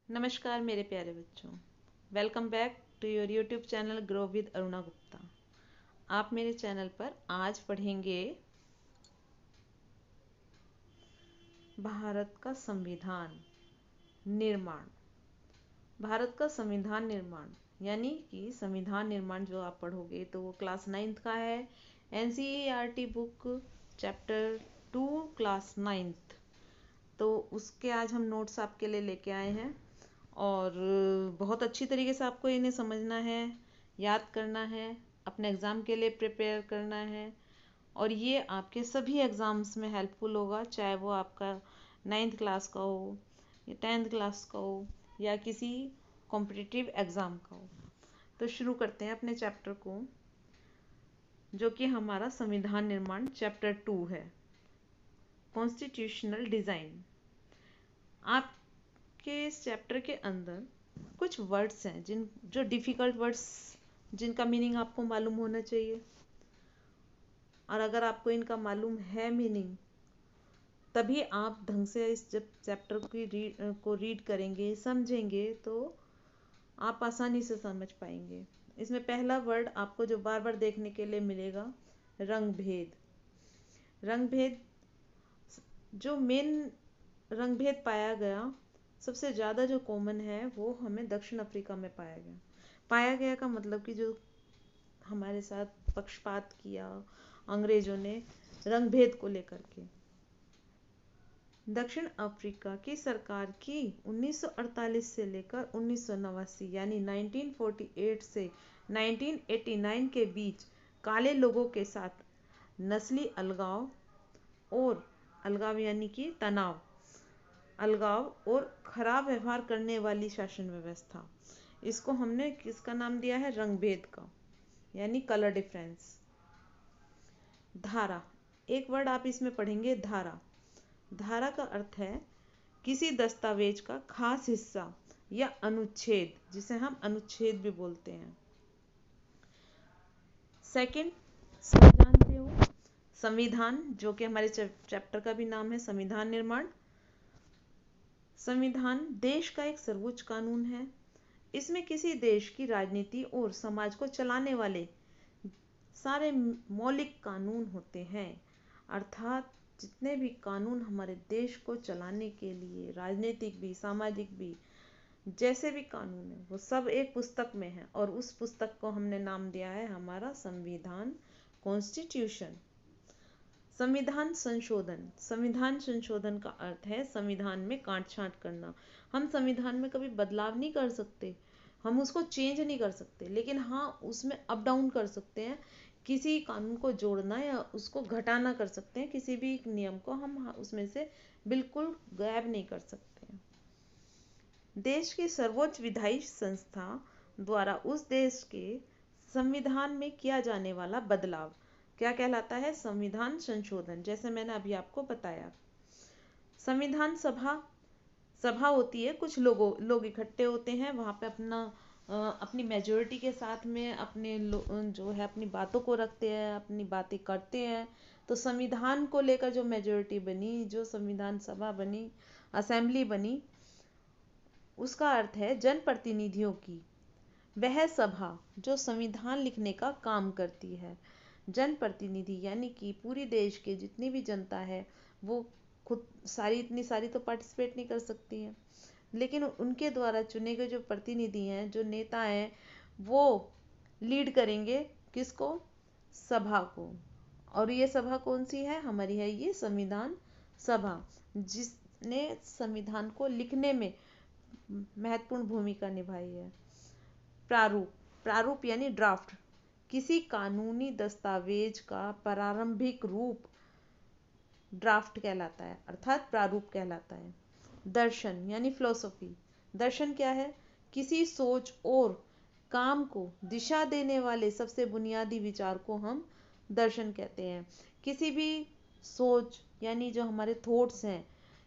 नमस्कार मेरे प्यारे बच्चों। Welcome back to your YouTube channel grow with Aruna Gupta. आप मेरे चैनल पर आज पढ़ेंगे भारत का संविधान निर्माण। भारत का संविधान निर्माण यानी कि संविधान निर्माण जो आप पढ़ोगे तो वो क्लास 9th का है। NCERT book chapter 2 class 9th। तो उसके आज हम नोट्स आपके लिए लेके आए हैं और बहुत अच्छी तरीके से आपको इन्हें समझना है, याद करना है, अपने एग्ज़ाम के लिए प्रिपेयर करना है और ये आपके सभी एग्ज़ाम्स में हेल्पफुल होगा, चाहे वो आपका 9th क्लास का हो या 10th क्लास का हो या किसी कॉम्पिटिटिव एग्ज़ाम का हो। तो शुरू करते हैं अपने चैप्टर को, जो कि हमारा संविधान निर्माण चैप्टर 2 है, कॉन्स्टिट्यूशनल डिज़ाइन। आपके इस चैप्टर के अंदर कुछ वर्ड्स हैं जो डिफ़िकल्ट वर्ड्स, जिनका मीनिंग आपको मालूम होना चाहिए। और अगर आपको इनका मालूम है मीनिंग, तभी आप ढंग से इस जब चैप्टर को रीड करेंगे, समझेंगे, तो आप आसानी से समझ पाएंगे। इसमें पहला वर्ड आपको जो बार बार देखने के लिए मिलेगा, रंग भेद। रंग भेद, जो मेन रंग भेद पाया गया, सबसे ज़्यादा जो कॉमन है वो हमें दक्षिण अफ्रीका में पाया गया। पाया गया का मतलब कि जो हमारे साथ पक्षपात किया अंग्रेजों ने रंग भेद को लेकर के। दक्षिण अफ्रीका की सरकार की 1948 से लेकर 1989 यानी 1948 से 1989 के बीच काले लोगों के साथ नस्ली अलगाव और अलगाव यानी कि तनाव, अलगाव और खराब व्यवहार करने वाली शासन व्यवस्था, इसको हमने किसका नाम दिया है? रंग भेद का, यानी कलर डिफरेंस। धारा, एक वर्ड आप इसमें पढ़ेंगे, धारा। धारा का अर्थ है किसी दस्तावेज का खास हिस्सा या अनुच्छेद, जिसे हम अनुच्छेद भी बोलते हैं। सेकंड, संविधान से हो, संविधान जो कि हमारे चैप्टर का भी नाम है संविधान निर्माण। संविधान देश का एक सर्वोच्च कानून है। इसमें किसी देश की राजनीति और समाज को चलाने वाले सारे मौलिक कानून होते हैं। अर्थात जितने भी कानून हमारे देश को चलाने के लिए, राजनीतिक भी, सामाजिक भी, जैसे भी कानून है, वो सब एक पुस्तक में है और उस पुस्तक को हमने नाम दिया है हमारा संविधान, कॉन्स्टिट्यूशन। संविधान संशोधन, संविधान संशोधन का अर्थ है संविधान में काट छांट करना। हम संविधान में कभी बदलाव नहीं कर सकते, हम उसको चेंज नहीं कर सकते, लेकिन हाँ उसमें अप डाउन कर सकते हैं। किसी कानून को जोड़ना या उसको घटाना कर सकते हैं, किसी भी नियम को हम उसमें से बिल्कुल गायब नहीं कर सकते हैं। देश की सर्वोच्च विधायी संस्था द्वारा उस देश के संविधान में किया जाने वाला बदलाव क्या कहलाता है? संविधान संशोधन। जैसे मैंने अभी आपको बताया, संविधान सभा, सभा होती है, कुछ लोग इकट्ठे होते हैं वहाँ पे अपनी मेजोरिटी के साथ में अपने जो है अपनी बातों को रखते हैं, अपनी बातें करते हैं। तो संविधान को लेकर जो मेजोरिटी बनी, जो संविधान सभा बनी, असेंबली बनी, उसका अर्थ है जनप्रतिनिधियों की वह सभा जो संविधान लिखने का काम करती है। जनप्रतिनिधि यानी कि पूरी देश के जितनी भी जनता है, वो खुद सारी, इतनी सारी तो पार्टिसिपेट नहीं कर सकती है, लेकिन उनके द्वारा चुने गए जो प्रतिनिधि हैं, जो नेता हैं, वो लीड करेंगे किसको? सभा को। और ये सभा कौन सी है? हमारी है ये संविधान सभा, जिसने संविधान को लिखने में महत्वपूर्ण भूमिका निभाई है। प्रारूप, प्रारूप यानी ड्राफ्ट, किसी कानूनी दस्तावेज का प्रारंभिक रूप ड्राफ्ट कहलाता है, अर्थात प्रारूप कहलाता है। दर्शन यानी फिलोसफी, दर्शन क्या है? किसी सोच और काम को दिशा देने वाले सबसे बुनियादी विचार को हम दर्शन कहते हैं। किसी भी सोच यानी जो हमारे थॉट्स हैं,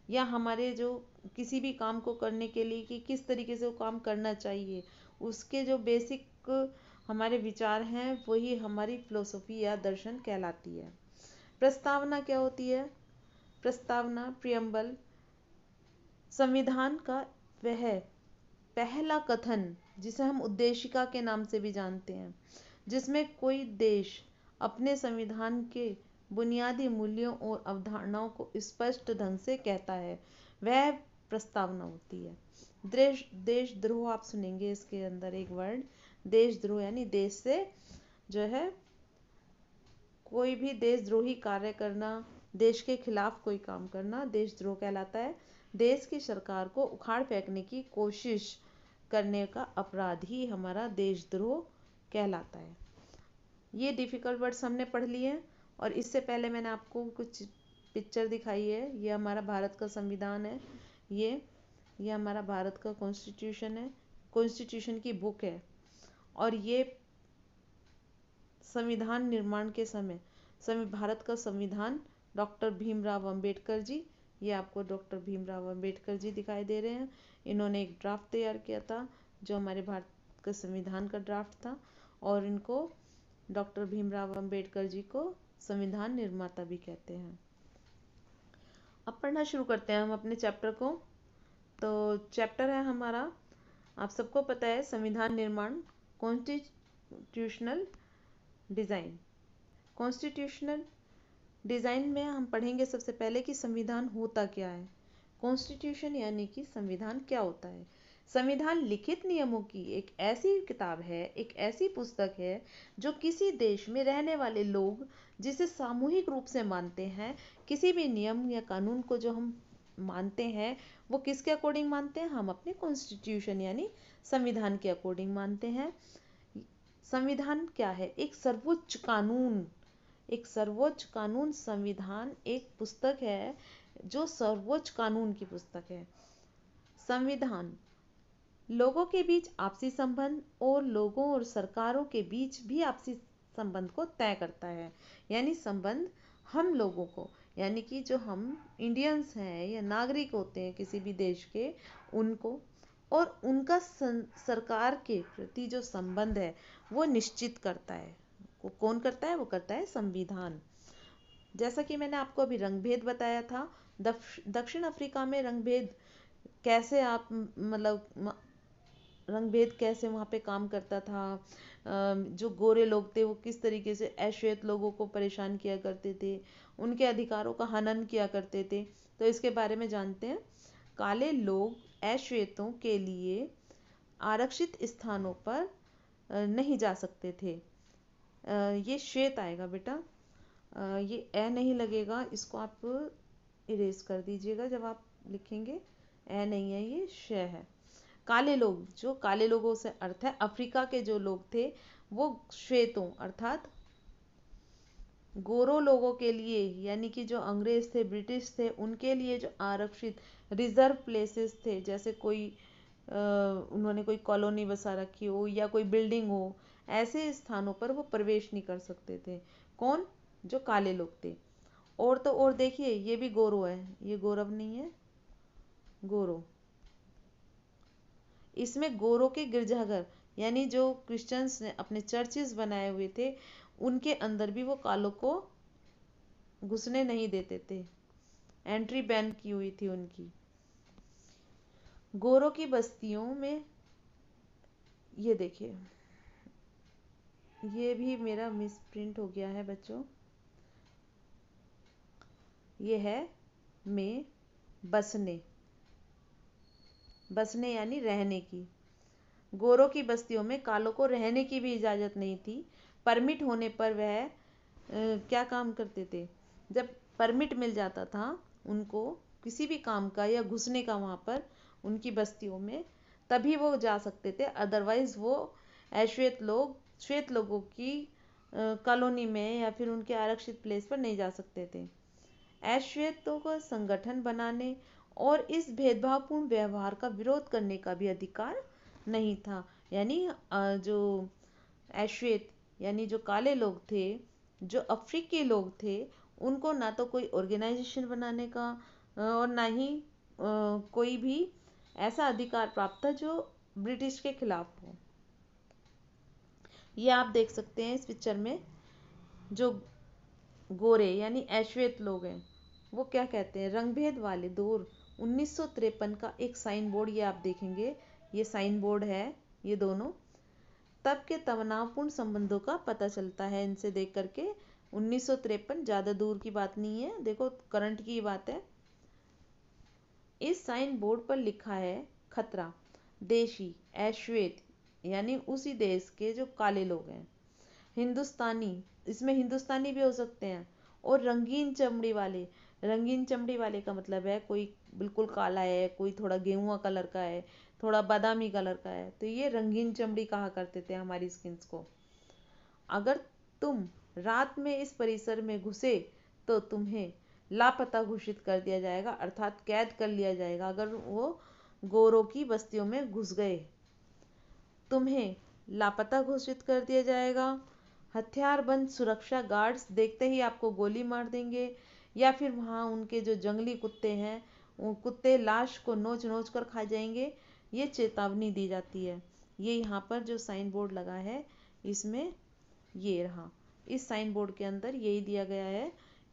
या हमारे जो किसी भी काम को करने के लिए कि किस तरीके से वो काम करना चाहिए, उसके जो बेसिक हमारे विचार हैं, वही हमारी फिलोसफी या दर्शन कहलाती है। प्रस्तावना क्या होती है? प्रस्तावना, प्रियम्बल, संविधान का वह पहला कथन, जिसे हम उद्देशिका के नाम से भी जानते हैं, जिसमें कोई देश अपने संविधान के बुनियादी मूल्यों और अवधारणाओं को स्पष्ट ढंग से कहता है, वह प्रस्तावना होती है। देशद्रोह आप सुनेंगे इसके अंदर एक वर्ड, देशद्रोह, यानी देश से जो है कोई भी देशद्रोही कार्य करना, देश के खिलाफ कोई काम करना देशद्रोह कहलाता है। देश की सरकार को उखाड़ फेंकने की कोशिश करने का अपराध ही हमारा देशद्रोह कहलाता है। ये डिफिकल्ट वर्ड्स हमने पढ़ लिए हैं, और इससे पहले मैंने आपको कुछ पिक्चर दिखाई है। ये हमारा भारत का संविधान है, ये हमारा भारत का कॉन्स्टिट्यूशन है, कॉन्स्टिट्यूशन की बुक है। और ये संविधान निर्माण के समय भारत का संविधान डॉक्टर भीमराव अंबेडकर जी, ये आपको डॉक्टर भीमराव अंबेडकर जी दिखाई दे रहे हैं। इन्होंने एक ड्राफ्ट तैयार किया था जो हमारे भारत के संविधान का ड्राफ्ट था, और इनको डॉक्टर भीमराव अंबेडकर जी को संविधान निर्माता भी कहते हैं। अब पढ़ना शुरू करते हैं हम अपने चैप्टर को। तो चैप्टर है हमारा, आप सबको पता है, संविधान निर्माण, कॉन्स्टिट्यूशनल डिज़ाइन। कॉन्स्टिट्यूशनल डिज़ाइन में हम पढ़ेंगे सबसे पहले कि संविधान होता क्या है। कॉन्स्टिट्यूशन यानी कि संविधान क्या होता है। संविधान लिखित नियमों की एक ऐसी किताब है, एक ऐसी पुस्तक है जो किसी देश में रहने वाले लोग जिसे सामूहिक रूप से मानते हैं। किसी भी नियम या कानून को जो हम मानते हैं वो किसके अकॉर्डिंग मानते हैं, हम अपने कॉन्स्टिट्यूशन यानी संविधान के अकॉर्डिंग मानते हैं। संविधान क्या है, एक सर्वोच्च कानून, एक सर्वोच्च कानून। संविधान एक पुस्तक है जो सर्वोच्च कानून की पुस्तक है। संविधान लोगों के बीच आपसी संबंध और लोगों और सरकारों के बीच भी आपसी संबंध को तय करता है। यानी संबंध हम लोगों को, यानी कि जो हम इंडियंस हैं या नागरिक होते हैं किसी भी देश के, उनको और उनका सरकार के प्रति जो संबंध है वो निश्चित करता है। वो कौन करता है, वो करता है संविधान। जैसा कि मैंने आपको अभी रंगभेद बताया था, दक्षिण अफ्रीका में रंगभेद कैसे आप मतलब रंगभेद कैसे वहाँ पे काम करता था, जो गोरे लोग थे वो किस तरीके से अश्वेत लोगों को परेशान किया करते थे, उनके अधिकारों का हनन किया करते थे, तो इसके बारे में जानते हैं। काले लोग अश्वेतों के लिए आरक्षित स्थानों पर नहीं जा सकते थे। ये श्वेत आएगा बेटा, ये ए नहीं लगेगा, इसको आप इरेज कर दीजिएगा जब आप लिखेंगे। ए नहीं है, ये श है। काले लोग, जो काले लोगों से अर्थ है अफ्रीका के जो लोग थे वो श्वेतों अर्थात गोरों लोगों के लिए, यानी कि जो अंग्रेज थे, ब्रिटिश थे, उनके लिए जो आरक्षित रिजर्व प्लेसेस थे, जैसे कोई उन्होंने कोई कॉलोनी बसा रखी हो या कोई बिल्डिंग हो, ऐसे स्थानों पर वो प्रवेश नहीं कर सकते थे। कौन, जो काले लोग थे। और तो और देखिए ये भी गोरो है, ये गौरव नहीं है, गोरो। इसमें गोरों के गिरजाघर, यानी जो क्रिश्चियंस ने अपने चर्चेस बनाए हुए थे उनके अंदर भी वो कालों को घुसने नहीं देते थे, एंट्री बैन की हुई थी उनकी। गोरों की बस्तियों में, ये देखिए ये भी मेरा मिस प्रिंट हो गया है बच्चों, ये है में बसने, बसने यानी रहने की। गोरों की बस्तियों में कालों को रहने की भी इजाज़त नहीं थी। परमिट होने पर वह क्या काम करते थे, जब परमिट मिल जाता था उनको किसी भी काम का या घुसने का वहाँ पर उनकी बस्तियों में, तभी वो जा सकते थे। अदरवाइज़ वो अश्वेत लोग श्वेत लोगों की कॉलोनी में या फिर उनके आरक्षित प्लेस पर नहीं जा सकते थे। अश्वेतों को संगठन बनाने और इस भेदभावपूर्ण व्यवहार का विरोध करने का भी अधिकार नहीं था। यानी जो अश्वेत यानी जो काले लोग थे, जो अफ्रीकी लोग थे, उनको ना तो कोई ऑर्गेनाइजेशन बनाने का और ना ही कोई भी ऐसा अधिकार प्राप्त था जो ब्रिटिश के खिलाफ हो। ये आप देख सकते हैं इस पिक्चर में, जो गोरे यानी अश्वेत लोग हैं वो क्या कहते हैं, रंगभेद वाले दौर 1953 का एक साइन बोर्ड, ये आप देखेंगे ये साइन बोर्ड है, ये दोनों तब के तनावपूर्ण संबंधों का पता चलता है इनसे देख करके। 1953 ज़्यादा दूर की बात नहीं है, देखो करंट की बात है। इस साइन बोर्ड पर लिखा है खतरा, देशी अश्वेत यानी उसी देश के जो काले लोग हैं, हिंदुस्तानी, इसमें हिंदुस्तानी भी हो सकते हैं, और रंगीन चमड़ी वाले। रंगीन चमड़ी वाले का मतलब है कोई बिल्कुल काला है, कोई थोड़ा गेहुआ कलर का है, थोड़ा बादामी कलर का है, तो ये रंगीन चमड़ी कहा करते थे हमारी स्किन्स को। अगर तुम रात में इस परिसर में घुसे तो तुम्हें लापता घोषित कर दिया जाएगा, अर्थात कैद कर लिया जाएगा। अगर वो गोरों की बस्तियों में घुस गए, तुम्हें लापता घोषित कर दिया जाएगा। हथियारबंद सुरक्षा गार्ड्स देखते ही आपको गोली मार देंगे, या फिर वहाँ उनके जो जंगली कुत्ते हैं, वो कुत्ते लाश को नोच नोच कर खा जाएंगे। ये चेतावनी दी जाती है। ये यहाँ पर जो साइन बोर्ड लगा है, इसमें ये रहा, इस साइन बोर्ड के अंदर यही दिया गया है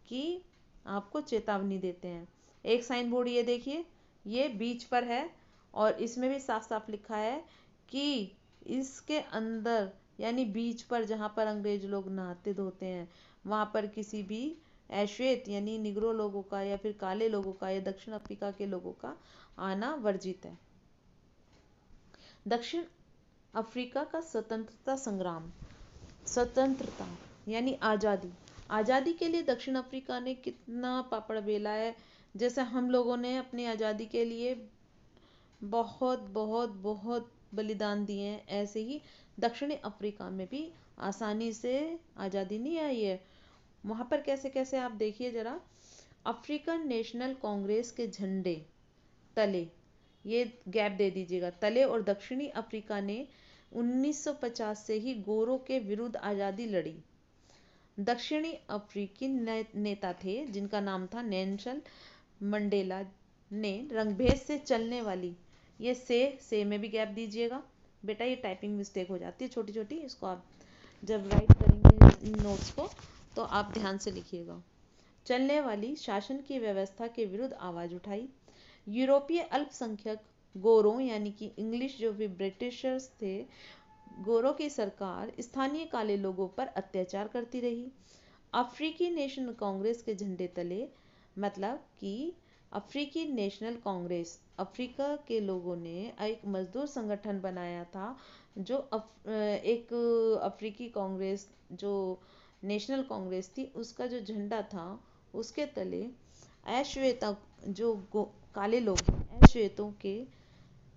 कि आपको चेतावनी देते हैं। एक साइन बोर्ड ये देखिए, ये बीच पर है, और इसमें भी साफ साफ लिखा है कि इसके अंदर यानी बीच पर जहाँ पर अंग्रेज लोग नहाते धोते हैं, वहाँ पर किसी भी अश्वेत यानी निग्रो लोगों का या फिर काले लोगों का या दक्षिण अफ्रीका के लोगों का आना वर्जित है। दक्षिण अफ्रीका का स्वतंत्रता संग्राम। स्वतंत्रता यानी आज़ादी, आज़ादी के लिए दक्षिण अफ्रीका ने कितना पापड़ बेला है। जैसे हम लोगों ने अपनी आज़ादी के लिए बहुत बहुत बहुत बलिदान दिए हैं, ऐसे ही दक्षिणी अफ्रीका में भी आसानी से आज़ादी नहीं आई है। वहाँ पर कैसे कैसे आप देखिए ज़रा, अफ्रीकन नेशनल कांग्रेस के झंडे तले, ये गैप दे दीजिएगा, तले और दक्षिणी अफ्रीका ने 1950 से ही गोरों के विरुद्ध आज़ादी लड़ी। दक्षिणी अफ्रीकी नेता थे जिनका नाम था नेल्सन मंडेला ने रंगभेद से चलने वाली, ये से में भी गैप दीजिएगा बेटा, ये टाइपिंग मिस्टेक हो जाती है छोटी छोटी, इसको आप जब राइट करेंगे इन नोट्स को तो आप ध्यान से लिखिएगा। चलने वाली शासन की व्यवस्था के विरुद्ध आवाज़ उठाई। यूरोपीय अल्पसंख्यक गोरों यानी कि इंग्लिश जो भी ब्रिटिशर्स थे, गोरों की सरकार स्थानीय काले लोगों पर अत्याचार करती रही। अफ्रीकी नेशनल कांग्रेस के झंडे तले, मतलब कि अफ्रीकी नेशनल कांग्रेस, अफ्रीका के लोगों ने एक मजदूर संगठन बनाया था, जो एक अफ्रीकी कांग्रेस जो नेशनल कांग्रेस थी, उसका जो झंडा था उसके तले अश्वेतों जो काले लोग हैं, अश्वेतों के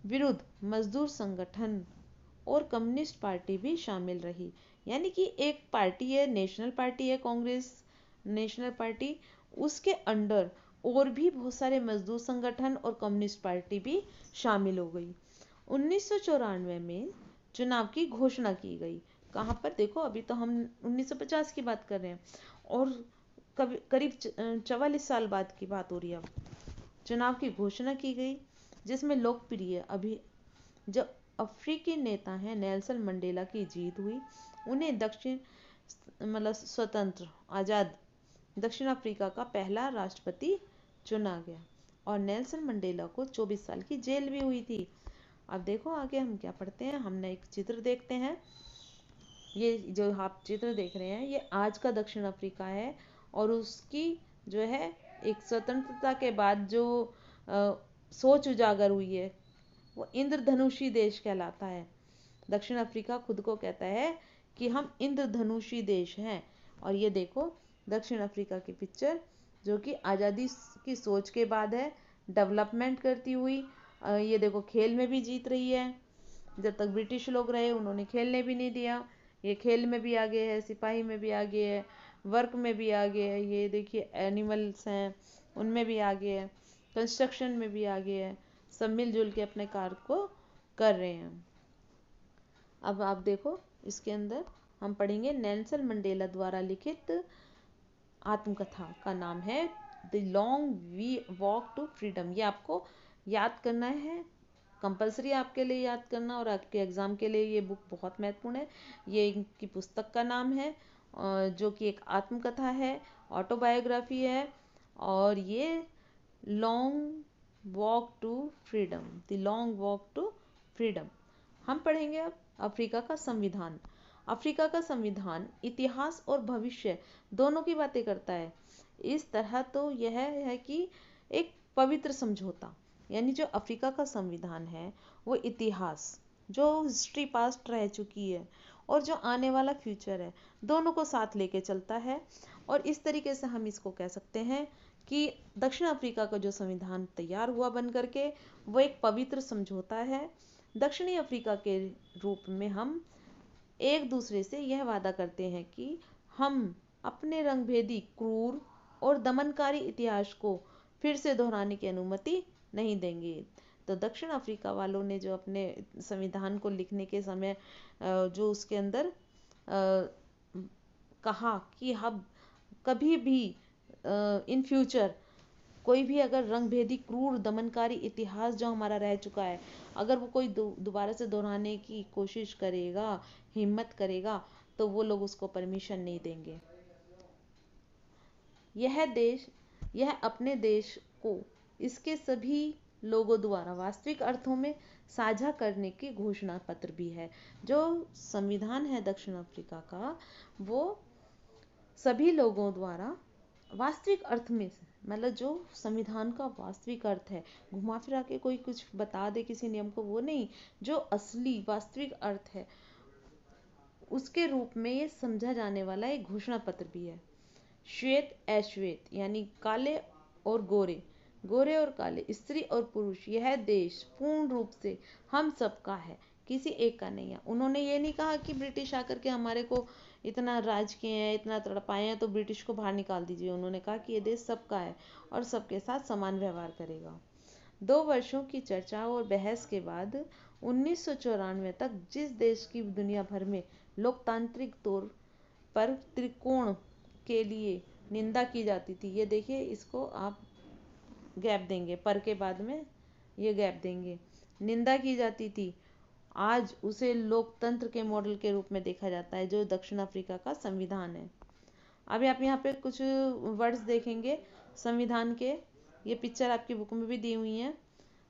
विरुद्ध मजदूर संगठन और कम्युनिस्ट पार्टी भी शामिल रही। यानी कि एक पार्टी है, नेशनल पार्टी है कांग्रेस नेशनल पार्टी, उसके अंडर और भी बहुत सारे मजदूर संगठन और कम्युनिस्ट पार्टी भी शामिल हो गई। 1994 में चुनाव की घोषणा की गई। कहाँ पर देखो, अभी तो हम 1950 की बात कर रहे हैं और करीब 44 साल बाद की बात हो रही है। अब चुनाव की घोषणा की गई जिसमें लोकप्रिय अभी जो अफ्रीकी नेता हैं नेल्सन मंडेला की जीत हुई। उन्हें दक्षिण मतलब स्वतंत्र आज़ाद दक्षिण अफ्रीका का पहला राष्ट्रपति चुना गया, और नेल्सन मंडेला को 24 साल की जेल भी हुई थी। अब देखो आगे हम क्या पढ़ते हैं, हमने एक चित्र देखते हैं। ये जो आप चित्र देख रहे हैं ये आज का दक्षिण अफ्रीका है, और उसकी जो है एक स्वतंत्रता के बाद जो सोच उजागर हुई है वो इंद्रधनुषी देश कहलाता है। दक्षिण अफ्रीका खुद को कहता है कि हम इंद्रधनुषी देश हैं। और ये देखो दक्षिण अफ्रीका की पिक्चर जो कि आज़ादी की सोच के बाद है, डेवलपमेंट करती हुई। ये देखो खेल में भी जीत रही है। जब तक ब्रिटिश लोग रहे उन्होंने खेलने भी नहीं दिया, ये खेल में भी आगे है, सिपाही में भी आगे है, वर्क में भी आगे है। ये देखिए एनिमल्स हैं उनमें भी आगे है, कंस्ट्रक्शन में भी आगे है, सब मिलजुल के अपने कार्य को कर रहे हैं। अब आप देखो इसके अंदर हम पढ़ेंगे नेल्सन मंडेला द्वारा लिखित आत्मकथा का नाम है the long walk to freedom. ये आपको याद करना है, कंपलसरी आपके लिए याद करना, और आपके एग्ज़ाम के लिए ये बुक बहुत महत्वपूर्ण है। ये इनकी पुस्तक का नाम है जो कि एक आत्मकथा है, ऑटोबायोग्राफी है, और ये long walk to freedom, the long walk to freedom. हम पढ़ेंगे अब अफ्रीका का संविधान। अफ्रीका का संविधान इतिहास और भविष्य दोनों की बातें करता है। इस तरह तो यह है कि एक पवित्र समझौता, यानी जो अफ्रीका का संविधान है वो इतिहास, जो हिस्ट्री पास्ट रह चुकी है और जो आने वाला फ्यूचर है, दोनों को साथ लेके चलता है। और इस तरीके से हम इसको कह सकते हैं कि दक्षिण अफ्रीका का जो संविधान तैयार हुआ बन करके वो एक पवित्र समझौता है। दक्षिणी अफ्रीका के रूप में हम एक दूसरे से यह वादा करते हैं कि हम अपने रंगभेदी, क्रूर और दमनकारी इतिहास को फिर से दोहराने की अनुमति नहीं देंगे। तो दक्षिण अफ्रीका वालों ने जो अपने संविधान को लिखने के समय जो उसके अंदर कहा कि हम कभी भी इन फ्यूचर कोई भी अगर रंगभेदी, क्रूर, दमनकारी इतिहास जो हमारा रह चुका है, अगर वो कोई दोबारा से दोहराने की कोशिश करेगा, हिम्मत करेगा, तो वो लोग उसको परमिशन नहीं देंगे। यह अपने देश को इसके सभी लोगों द्वारा वास्तविक अर्थों में साझा करने की घोषणा पत्र भी है। जो संविधान है दक्षिण अफ्रीका का, वो सभी लोगों द्वारा वास्तविक अर्थ में, मतलब जो संविधान का वास्तविक अर्थ है, घुमा फिरा के कोई कुछ बता दे किसी नियम को, वो नहीं, जो असली वास्तविक अर्थ है उसके रूप में ये समझा जाने वाला एक घोषणा पत्र भी है। श्वेत अश्वेत, यानी काले और गोरे, गोरे और काले, स्त्री और पुरुष, यह देश पूर्ण रूप से हम सबका है, किसी एक का नहीं है। उन्होंने ये नहीं कहा कि ब्रिटिश आकर के हमारे को इतना राज किए हैं, इतना तड़पाए हैं, तो ब्रिटिश को बाहर निकाल दीजिए। उन्होंने कहा कि ये देश सबका है और सबके साथ समान व्यवहार करेगा। 2 वर्षों की चर्चा और बहस के बाद 1994 तक जिस देश की दुनिया भर में लोकतांत्रिक तौर पर त्रिकोण के लिए निंदा की जाती थी, ये देखिए, इसको आप गैप देंगे, पर के बाद में ये गैप देंगे, निंदा की जाती थी, आज उसे लोकतंत्र के मॉडल के रूप में देखा जाता है, जो दक्षिण अफ्रीका का संविधान है। अभी आप यहाँ पे कुछ वर्ड्स देखेंगे संविधान के, ये पिक्चर आपकी बुक में भी दी हुई है।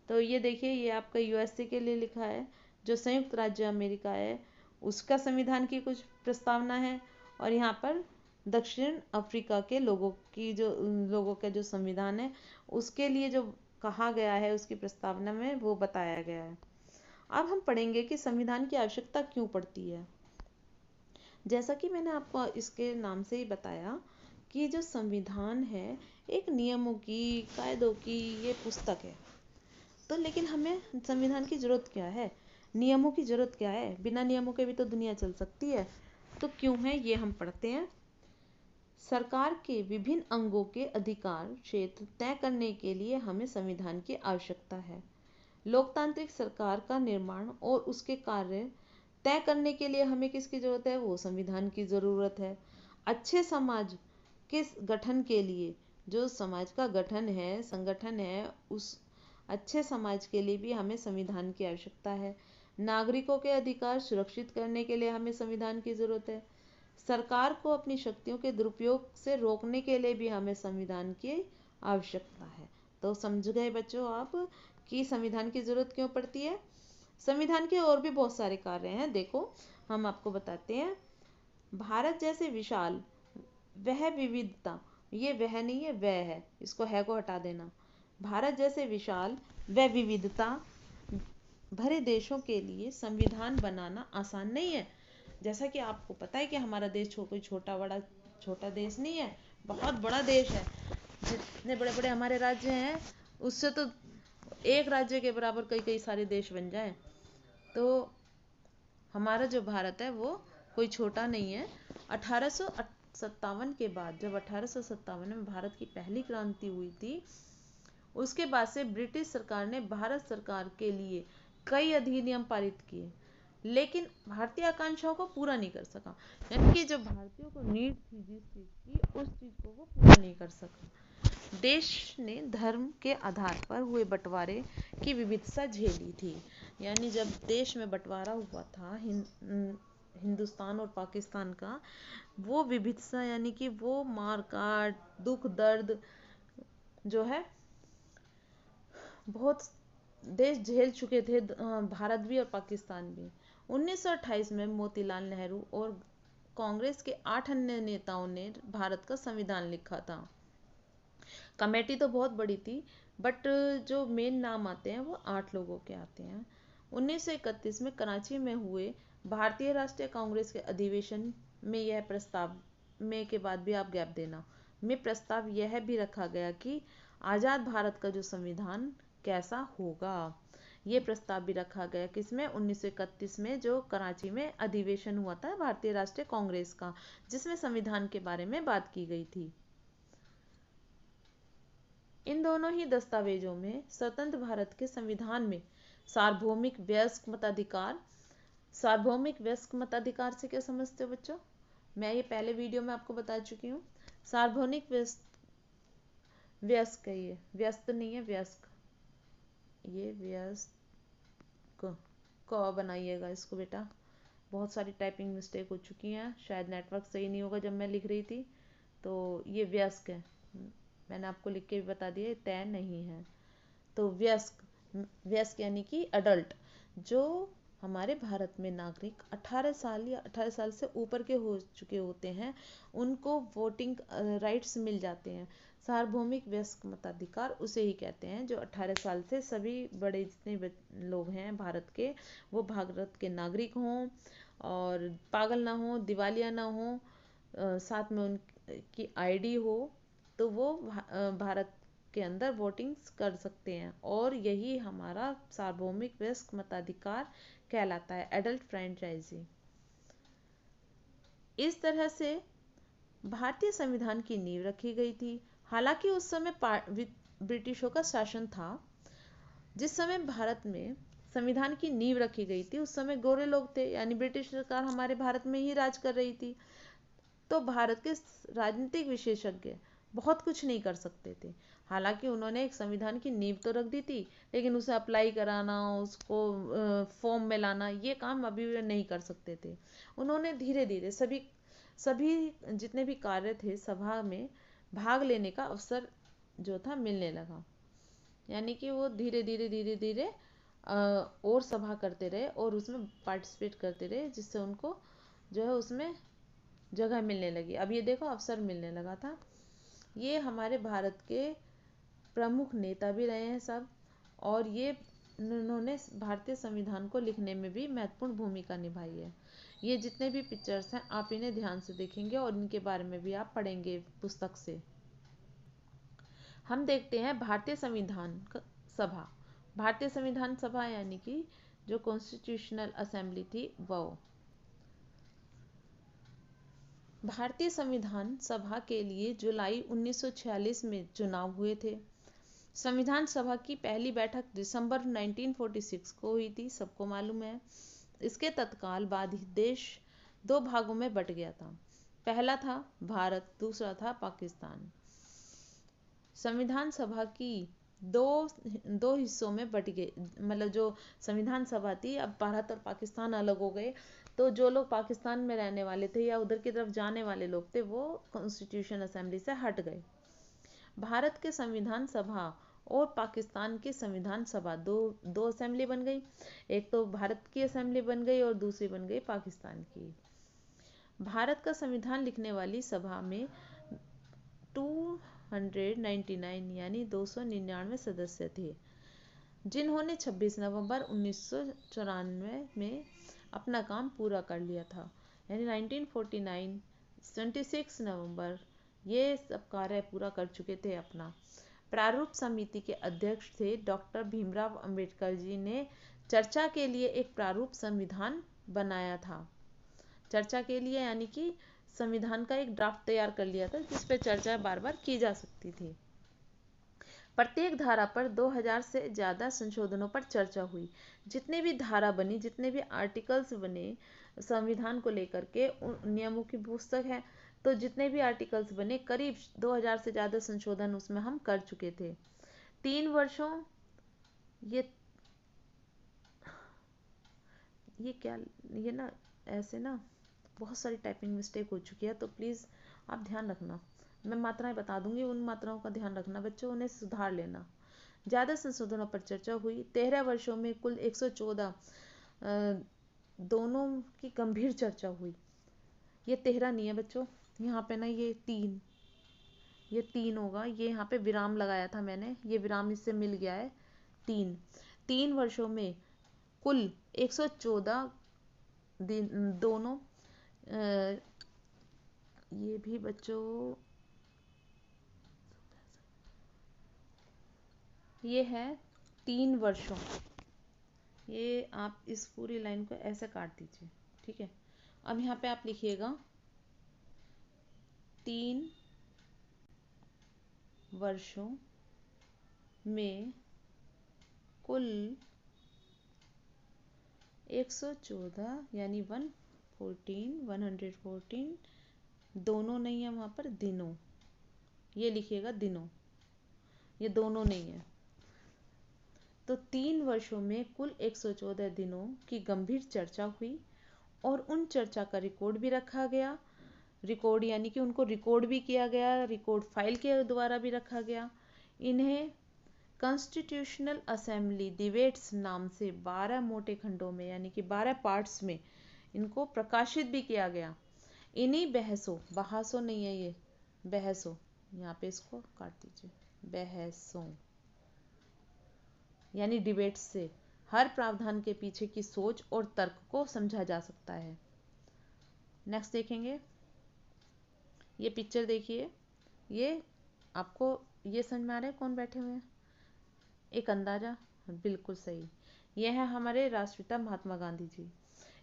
तो ये देखिए, ये आपका यूएसए के लिए लिखा है, जो संयुक्त राज्य अमेरिका है उसका संविधान की कुछ प्रस्तावना है, और यहाँ पर दक्षिण अफ्रीका के लोगों का जो संविधान है उसके लिए जो कहा गया है उसकी प्रस्तावना में वो बताया गया है। अब हम पढ़ेंगे कि संविधान की आवश्यकता क्यों पड़ती है। जैसा कि मैंने आपको इसके नाम से ही बताया कि जो संविधान है एक नियमों की, कायदों की ये पुस्तक है। तो लेकिन हमें संविधान की जरूरत क्या है, नियमों की जरूरत क्या है? बिना नियमों के भी तो दुनिया चल सकती है। तो क्यों है ये हम पढ़ते हैं। सरकार के विभिन्न अंगों के अधिकार क्षेत्र तय करने के लिए हमें संविधान की आवश्यकता है। लोकतांत्रिक सरकार का निर्माण और उसके कार्य तय करने के लिए हमें किसकी जरूरत है? वो संविधान की जरूरत है। अच्छे समाज के गठन के लिए, जो समाज का गठन है, संगठन है, उस अच्छे समाज के लिए भी हमें संविधान की आवश्यकता है। नागरिकों के अधिकार सुरक्षित करने के लिए हमें संविधान की जरूरत है। सरकार को अपनी शक्तियों के दुरुपयोग से रोकने के लिए भी हमें संविधान की आवश्यकता है। तो समझ गए बच्चों आप कि संविधान की जरूरत क्यों पड़ती है। संविधान के और भी बहुत सारे कार्य हैं, देखो हम आपको बताते हैं। भारत जैसे विशाल वह विविधता, ये वह नहीं है, वह है, इसको है को हटा देना। भारत जैसे विशाल व विविधता भरे देशों के लिए संविधान बनाना आसान नहीं है। जैसा कि आपको पता है कि हमारा देश कोई छोटा देश नहीं है, बहुत बड़ा देश है। जितने बड़े बड़े हमारे राज्य हैं उससे तो एक राज्य के बराबर कई कई सारे देश बन जाएं। तो हमारा जो भारत है वो कोई छोटा नहीं है। 1857 के बाद, जब 1857 में भारत की पहली क्रांति हुई थी, उसके बाद से ब्रिटिश सरकार ने भारत सरकार के लिए कई अधिनियम पारित किए, लेकिन भारतीय आकांक्षाओं को पूरा नहीं कर सका। यानी कि जो भारतीयों को नीड थी जिस चीज की, उस चीज को वो पूरा नहीं कर सका। देश ने धर्म के आधार पर हुए बंटवारे की विविधता झेली थी। यानी जब देश में बंटवारा हुआ था हिंदुस्तान और पाकिस्तान का, वो विविधता, यानी कि वो मार काट, दुख दर्द जो है बहुत देश झेल चुके थे, भारत भी और पाकिस्तान भी। 1928 में मोतीलाल नेहरू और कांग्रेस के 8 अन्य नेताओं ने भारत का संविधान लिखा था। कमेटी तो बहुत बड़ी थी, बट जो मेन नाम आते हैं वो 8 लोगों के आते हैं। 1931 में कराची में हुए भारतीय राष्ट्रीय कांग्रेस के अधिवेशन में यह प्रस्ताव में के बाद भी आप गैप देना में प्रस्ताव यह भी रखा गया कि आज़ाद भारत का जो संविधान कैसा होगा। ये प्रस्ताव भी रखा गया किसमें, 1931 में जो कराची में अधिवेशन हुआ था भारतीय राष्ट्रीय कांग्रेस का, जिसमें संविधान के बारे में बात की गई थी। इन दोनों ही दस्तावेजों में स्वतंत्र भारत के संविधान में सार्वभौमिक वयस्क मताधिकार से क्या समझते हो बच्चों? मैं ये पहले वीडियो में आपको बता चुकी हूँ। सार्वभौमिक वयस्क है, ये व्यस्त नहीं है, व्यस्क, ये व्यस्क क बनाइएगा इसको बेटा। बहुत सारी टाइपिंग मिस्टेक हो चुकी हैं, शायद नेटवर्क सही नहीं होगा जब मैं लिख रही थी, तो ये व्यस्क है। मैंने आपको लिख के भी बता दिया, तय नहीं है। तो व्यस्क यानी कि अडल्ट, जो हमारे भारत में नागरिक 18 साल या 18 साल से ऊपर के हो चुके होते हैं, उनको वोटिंग राइट्स मिल जाते हैं। सार्वभौमिक वयस्क मताधिकार उसे ही कहते हैं जो 18 साल से सभी बड़े जितने लोग हैं भारत के, वो भारत के नागरिक हों और पागल ना हो, दिवालिया ना हो, साथ में उनकी आईडी हो, तो वो भारत के अंदर वोटिंग कर सकते हैं। और यही हमारा सार्वभौमिक वयस्क मताधिकार कहलाता है, एडल्ट फ्रेंचाइजी। इस तरह से भारतीय संविधान की नींव रखी गई थी। हालांकि उस समय ब्रिटिशों का शासन था। जिस समय भारत में संविधान की नींव रखी गई थी, उस समय गोरे लोग थे, यानी ब्रिटिश सरकार हमारे भारत में ही राज कर रही थी। तो भारत के राजनीतिक विशेषज्ञ बहुत कुछ नहीं कर सकते थे। हालांकि उन्होंने एक संविधान की नींव तो रख दी थी, लेकिन उसे अप्लाई कराना, उसको फॉर्म में लाना, ये काम अभी वे नहीं कर सकते थे। उन्होंने धीरे धीरे सभी जितने भी कार्य थे सभा में भाग लेने का अवसर जो था मिलने लगा। यानी कि वो धीरे धीरे और सभा करते रहे और उसमें पार्टिसिपेट करते रहे, जिससे उनको जो है उसमें जगह मिलने लगी। अब ये देखो, अवसर मिलने लगा था। ये हमारे भारत के प्रमुख नेता भी रहे हैं सब, और ये उन्होंने भारतीय संविधान को लिखने में भी महत्वपूर्ण भूमिका निभाई है। ये जितने भी पिक्चर्स हैं आप इन्हें ध्यान से देखेंगे और इनके बारे में भी आप पढ़ेंगे पुस्तक से। हम देखते हैं भारतीय संविधान सभा। भारतीय संविधान सभा यानी कि जो कॉन्स्टिट्यूशनल असेंबली थी वो। भारतीय संविधान सभा के लिए जुलाई 1946 में चुनाव हुए थे। संविधान सभा की पहली बैठक दिसंबर 1946 को हुई थी, सबको मालूम है। इसके तत्काल बाद ही देश 2 भागों में बट गया था। पहला था भारत, दूसरा था पाकिस्तान। संविधान सभा की दो हिस्सों में बट गए, मतलब जो संविधान सभा थी, अब भारत और पाकिस्तान अलग हो गए। तो जो लोग पाकिस्तान में रहने वाले थे या उधर की तरफ जाने वाले लोग थे, वो कॉन्स्टिट्यूशन असेंबली से हट गए। भारत के संविधान सभा और पाकिस्तान की संविधान सभा दो असेंबली बन गई। एक तो भारत की असेंबली बन गई और दूसरी बन गई पाकिस्तान की। भारत का संविधान लिखने वाली सभा में 299 यानी 299 सदस्य थे, जिन्होंने 26 नवंबर 1994 में अपना काम पूरा कर लिया था। यानी 1949 26 नवंबर ये सब कार्य पूरा कर चुके थे अपना। प्रारूप समिति के अध्यक्ष थे डॉक्टर भीमराव अंबेडकर जी ने चर्चा के लिए एक प्रारूप संविधान बनाया था। चर्चा के लिए यानी कि संविधान का एक ड्राफ्ट तैयार कर लिया था, जिस पर चर्चा बार बार की जा सकती थी। प्रत्येक धारा पर 2000 से ज़्यादा संशोधनों पर चर्चा हुई। जितने भी धारा बनी, जितने भी आर्टिकल्स बने संविधान को लेकर के, नियमों की पुस्तक है, तो जितने भी आर्टिकल्स बने करीब 2000 से ज़्यादा संशोधन उसमें हम कर चुके थे। 3 वर्षों ये ना ऐसे ना बहुत सारी टाइपिंग मिस्टेक हो चुकी है, तो प्लीज़ आप ध्यान रखना। मैं मात्राएं बता दूंगी, उन मात्राओं का ध्यान रखना बच्चों, उन्हें सुधार लेना। ज़्यादा संशोधनों पर चर्चा हुई। 13 वर्षों में कुल 114 दोनों की गंभीर चर्चा हुई। ये 13 नहीं है बच्चों, यहाँ पे ना ये 3 होगा, ये यहाँ पे विराम लगाया था मैंने, ये विराम इससे मिल गया है। 3 वर्षों में कुल 114 दोनों, ये भी बच्चों ये है 3 वर्षों, ये आप इस पूरी लाइन को ऐसे काट दीजिए, ठीक है। अब यहाँ पे आप लिखिएगा 3 वर्षों में कुल 114 यानी 114 दोनों नहीं है वहाँ पर, दिनों, ये लिखिएगा दिनों, ये दोनों नहीं है। तो 3 वर्षों में कुल 114 दिनों की गंभीर चर्चा हुई और उन चर्चा का रिकॉर्ड भी रखा गया। रिकॉर्ड यानी कि उनको रिकॉर्ड भी किया गया, रिकॉर्ड फाइल के द्वारा भी रखा गया। इन्हें कॉन्स्टिट्यूशनल असेंबली डिबेट्स नाम से 12 मोटे खंडों में यानी कि 12 पार्ट्स में इनको प्रकाशित भी किया गया। इन्हीं बहसों नहीं है ये, बहसों, यहाँ पे इसको काट दीजिए, बहसों यानी डिबेट्स से हर प्रावधान के पीछे की सोच और तर्क को समझा जा सकता है। नेक्स्ट देखेंगे, ये पिक्चर देखिए, ये आपको ये समझ में आ रहा है कौन बैठे हुए हैं, एक अंदाजा, बिल्कुल सही, यह है हमारे राष्ट्रपिता महात्मा गांधी जी।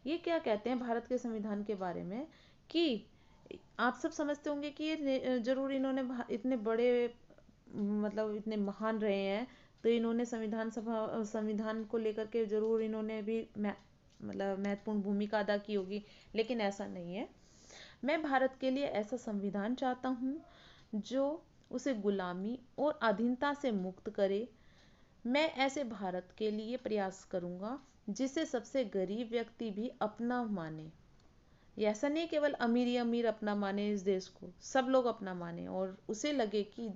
ये क्या कहते हैं भारत के संविधान के बारे में कि आप सब समझते होंगे कि ये जरूर इन्होंने इतने बड़े मतलब इतने महान रहे हैं, तो इन्होंने संविधान को लेकर के जरूर इन्होंने भी मतलब महत्वपूर्ण भूमिका अदा की होगी, लेकिन ऐसा नहीं है। मैं भारत के लिए ऐसा संविधान चाहता हूँ जो उसे गुलामी और अधीनता से मुक्त करे। मैं ऐसे भारत के लिए प्रयास करूँगा जिसे सबसे गरीब व्यक्ति भी अपना माने। ये ऐसा नहीं केवल अमीर ही अमीर अपना माने इस देश को, सब लोग अपना माने और उसे लगे कि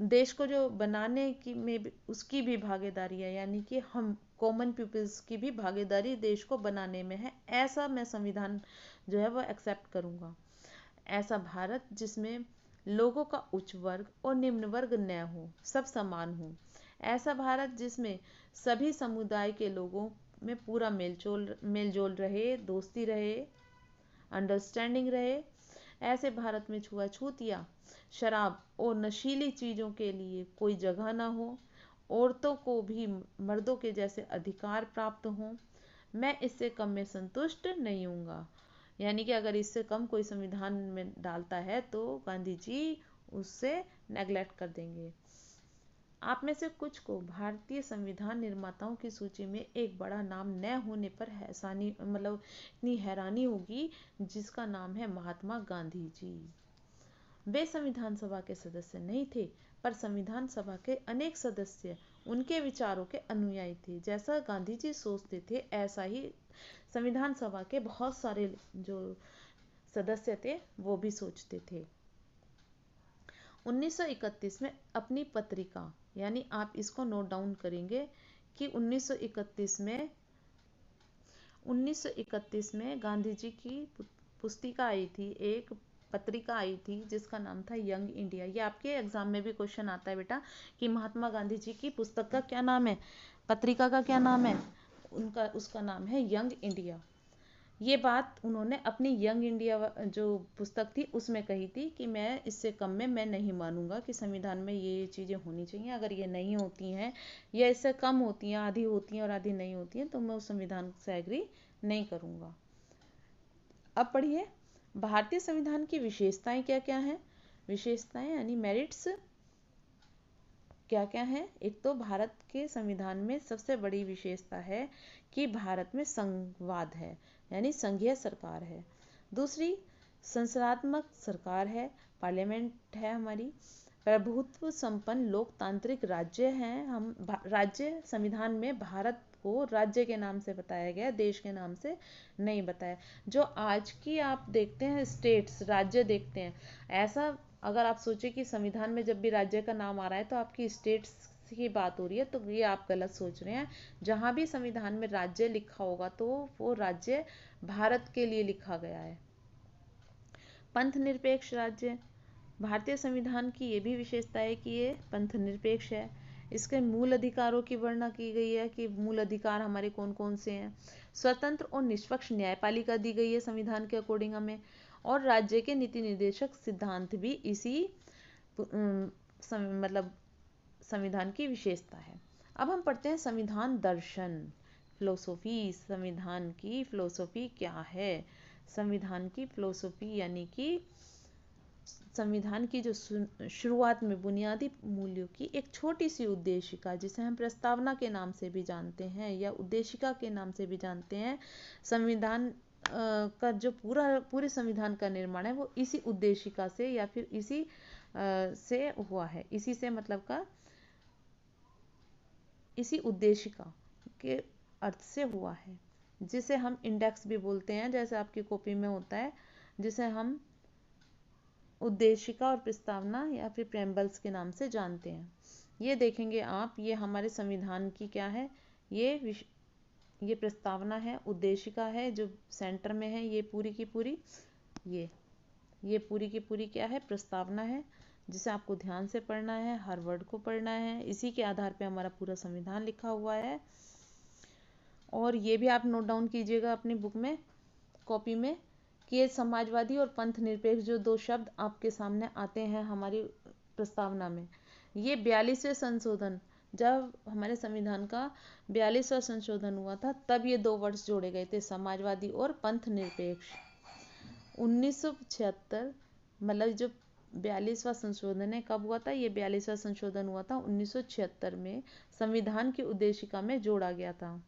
देश को जो बनाने की में भी उसकी भी भागीदारी है, यानी कि हम कॉमन पीपल्स की भी भागीदारी देश को बनाने में है। ऐसा मैं संविधान जो है वो एक्सेप्ट करूँगा। ऐसा भारत जिसमें लोगों का उच्च वर्ग और निम्न वर्ग न हो, सब समान हो। ऐसा भारत जिसमें सभी समुदाय के लोगों में पूरा मेलजोल रहे, दोस्ती रहे, अंडरस्टैंडिंग रहे। ऐसे भारत में छुआछूत या शराब और नशीली चीज़ों के लिए कोई जगह ना हो। औरतों को भी मर्दों के जैसे अधिकार प्राप्त हों। मैं इससे कम में संतुष्ट नहीं हूँगा। यानी कि अगर इससे कम कोई संविधान में डालता है तो गांधी जी उससे नेग्लेक्ट कर देंगे। आप में से कुछ को भारतीय संविधान निर्माताओं की सूची में एक बड़ा नाम न होने पर इतनी हैरानी होगी, जिसका नाम है महात्मा गांधी जी। वे संविधान सभा के सदस्य नहीं थे, पर संविधान सभा के अनेक सदस्य उनके विचारों के अनुयायी थे। जैसा गांधी जी सोचते थे ऐसा ही संविधान सभा के बहुत सारे जो सदस्य थे वो भी सोचते थे। 1931 में अपनी पत्रिका, यानी आप इसको नोट डाउन करेंगे कि 1931 में गांधी जी की पुस्तिका आई थी, एक पत्रिका आई थी जिसका नाम था यंग इंडिया। ये आपके एग्जाम में भी क्वेश्चन आता है बेटा कि महात्मा गांधी जी की पुस्तक का क्या नाम है, पत्रिका का क्या नाम है, उसका नाम है यंग इंडिया। ये बात उन्होंने अपनी यंग इंडिया जो पुस्तक थी उसमें कही थी कि मैं इससे कम में मैं नहीं मानूंगा कि संविधान में ये चीज़ें होनी चाहिए। अगर ये नहीं होती हैं या इससे कम होती हैं, आधी होती हैं और आधी नहीं होती हैं, तो मैं उस संविधान से एग्री नहीं करूंगा। अब पढ़िए, भारतीय संविधान की विशेषताएं क्या क्या हैं। विशेषताएं यानी मेरिट्स क्या क्या है। एक तो भारत के संविधान में सबसे बड़ी विशेषता है कि भारत में संघवाद है, यानी संघीय सरकार है। दूसरी, संसदात्मक सरकार है, पार्लियामेंट है हमारी। प्रभुत्व संपन्न लोकतांत्रिक राज्य हैं हम। राज्य संविधान में भारत को राज्य के नाम से बताया गया, देश के नाम से नहीं बताया। जो आज की आप देखते हैं स्टेट्स, राज्य देखते हैं, ऐसा अगर आप सोचे कि संविधान में जब भी राज्य का नाम आ रहा है तो आपकी स्टेट्स की बात हो रही है, तो ये आप गलत सोच रहे हैं। जहाँ भी संविधान में राज्य लिखा होगा तो वो राज्य भारत के लिए लिखा गया है। पंथ निरपेक्ष राज्य, भारतीय संविधान की ये भी विशेषता है कि ये पंथ निरपेक्ष है। इसके मूल अधिकारों की वर्णना की गई है कि मूल अधिकार हमारे कौन कौन से हैं। स्वतंत्र और निष्पक्ष न्यायपालिका दी गई है संविधान के अकॉर्डिंग हमें, और राज्य के नीति निर्देशक सिद्धांत भी इसी मतलब संविधान की विशेषता है। अब हम पढ़ते हैं संविधान दर्शन, फिलोसोफी। संविधान की फिलोसोफी क्या है? संविधान की फिलोसोफी यानी कि संविधान की जो शुरुआत में बुनियादी मूल्यों की एक छोटी सी उद्देशिका, जिसे हम प्रस्तावना के नाम से भी जानते हैं या उद्देशिका के नाम से भी जानते हैं। संविधान का जो पूरे संविधान का निर्माण है वो इसी उद्देशिका से या फिर इसी से हुआ है। इसी से मतलब का इसी उद्देशिका के अर्थ से हुआ है, जिसे हम इंडेक्स भी बोलते हैं, जैसे आपकी कॉपी में होता है, जिसे हम उद्देशिका और प्रस्तावना या फिर प्रेम्बल्स के नाम से जानते हैं। ये देखेंगे आप, ये हमारे संविधान की क्या है, ये प्रस्तावना है, उद्देशिका है जो सेंटर में है, ये पूरी की पूरी ये पूरी की पूरी क्या है, प्रस्तावना है, जिसे आपको ध्यान से पढ़ना है, हर वर्ड को पढ़ना है। इसी के आधार पे हमारा पूरा संविधान लिखा हुआ है। और ये भी आप नोट डाउन कीजिएगा अपनी बुक में, कॉपी में, कि ये समाजवादी और पंथ निरपेक्ष जो दो शब्द आपके सामने आते हैं हमारी प्रस्तावना में, ये 42वें संशोधन, जब हमारे संविधान का 42वां संशोधन हुआ था तब ये दो वर्ड्स जोड़े गए थे, समाजवादी और पंथ निरपेक्ष। 1976 मतलब जो 42वां संशोधन है कब हुआ था? ये 42वां संशोधन हुआ था 1976 में, संविधान की उद्देशिका में जोड़ा गया था।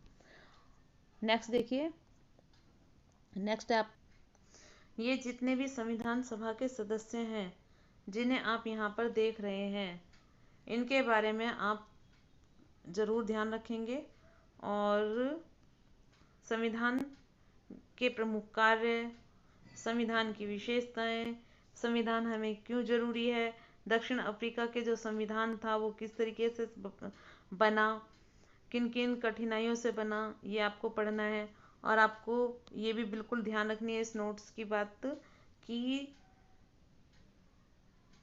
नेक्स्ट देखिए, नेक्स्ट आप ये जितने भी संविधान सभा के सदस्य हैं जिन्हें आप यहाँ पर देख रहे हैं, इनके बारे में आप जरूर ध्यान रखेंगे। और संविधान के प्रमुख कार्य, संविधान की विशेषताएं, संविधान हमें क्यों जरूरी है, दक्षिण अफ्रीका के जो संविधान था वो किस तरीके से बना, किन किन कठिनाइयों से बना, ये आपको पढ़ना है। और आपको ये भी बिल्कुल ध्यान रखनी है इस नोट्स की बात कि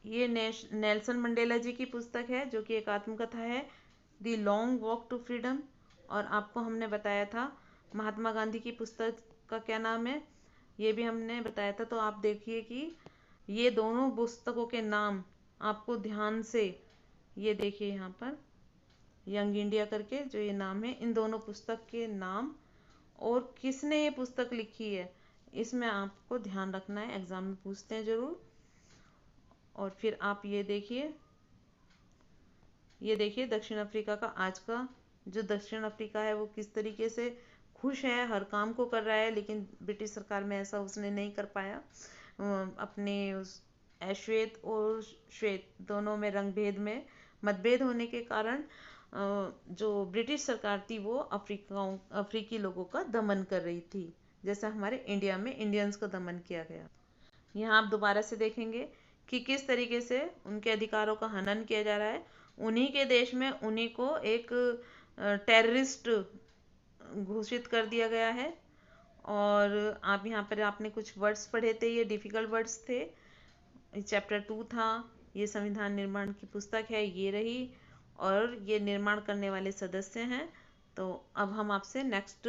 ये नेल्सन मंडेला जी की पुस्तक है जो कि एक आत्मकथा है, the long walk to freedom. और आपको हमने बताया था महात्मा गांधी की पुस्तक का क्या नाम है, ये भी हमने बताया था। तो आप देखिए कि ये दोनों पुस्तकों के नाम आपको ध्यान से, ये देखिए यहाँ पर यंग इंडिया करके जो ये नाम है, इन दोनों पुस्तक के नाम और किसने ये पुस्तक लिखी है, इसमें आपको ध्यान रखना है, एग्जाम में पूछते हैं जरूर। और फिर आप ये देखिए दक्षिण अफ्रीका का आज का जो दक्षिण अफ्रीका है वो किस तरीके से खुश है, हर काम को कर रहा है, लेकिन ब्रिटिश सरकार में ऐसा उसने नहीं कर पाया। अपने उस अश्वेत और श्वेत दोनों में रंग भेद में मतभेद होने के कारण जो ब्रिटिश सरकार थी वो अफ्रीकी लोगों का दमन कर रही थी, जैसा हमारे इंडिया में इंडियंस का दमन किया गया। यहाँ आप दोबारा से देखेंगे कि किस तरीके से उनके अधिकारों का हनन किया जा रहा है। उन्हीं के देश में उन्हीं को एक टेररिस्ट घोषित कर दिया गया है। और आप यहाँ पर आपने कुछ वर्ड्स पढ़े थे, ये डिफिकल्ट वर्ड्स थे, चैप्टर 2 था, ये संविधान निर्माण की पुस्तक है, ये रही, और ये निर्माण करने वाले सदस्य हैं। तो अब हम आपसे नेक्स्ट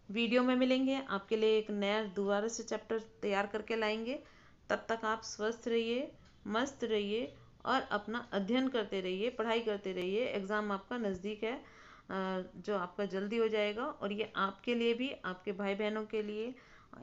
वीडियो में मिलेंगे, आपके लिए एक नया दोबारा से चैप्टर तैयार करके लाएंगे। तब तक आप स्वस्थ रहिए, मस्त रहिए और अपना अध्ययन करते रहिए, पढ़ाई करते रहिए। एग्ज़ाम आपका नज़दीक है, जो आपका जल्दी हो जाएगा। और ये आपके लिए भी, आपके भाई बहनों के लिए,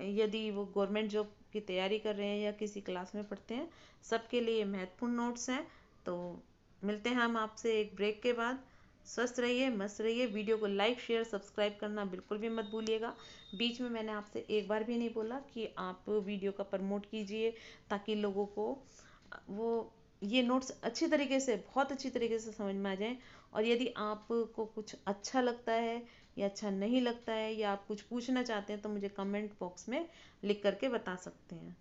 यदि वो गवर्नमेंट जॉब की तैयारी कर रहे हैं या किसी क्लास में पढ़ते हैं, सबके लिए महत्वपूर्ण नोट्स हैं। तो मिलते हैं हम आपसे एक ब्रेक के बाद। स्वस्थ रहिए, मस्त रहिए। वीडियो को लाइक, शेयर, सब्सक्राइब करना बिल्कुल भी मत भूलिएगा। बीच में मैंने आपसे एक बार भी नहीं बोला कि आप वीडियो का प्रमोट कीजिए, ताकि लोगों को वो ये नोट्स अच्छी तरीके से, बहुत अच्छी तरीके से समझ में आ जाएं। और यदि आपको कुछ अच्छा लगता है या अच्छा नहीं लगता है या आप कुछ पूछना चाहते हैं तो मुझे कमेंट बॉक्स में लिख करके बता सकते हैं।